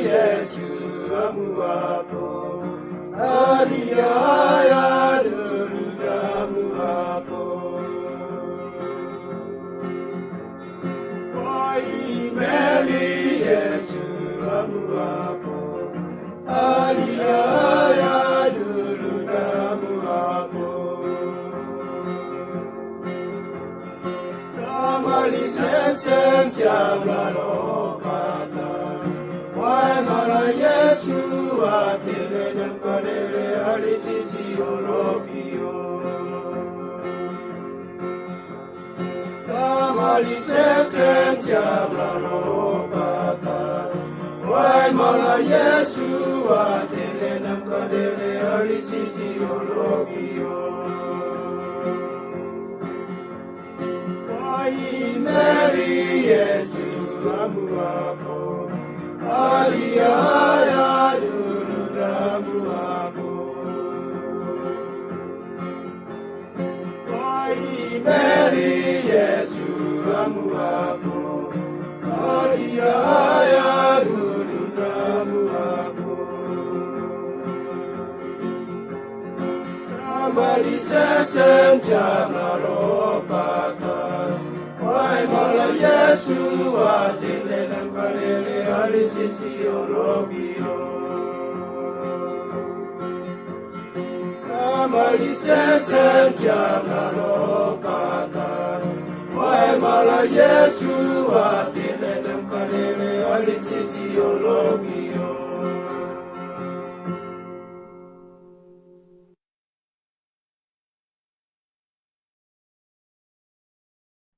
Yesu amuapo Aliyaya amuapo Mary Yesu amuapo Aliyaya amuapo Sesem siamalo pata, wai mala Yesu atele nempalele alisisi olopio. Tamali sesem siamalo pata, wai mala Yesu atele nempalele alisisi olopio. Mary Yesu amuapo Aliyaya amuapo Mary Yesu amuapo Aliyaya amuapo Amali sesem siamalo pata Wai mala Yesu atele nempalele alisisi olopio. Amali sesem siamalo pata. Wai mala Yesu atele nempalele alisisi olopio.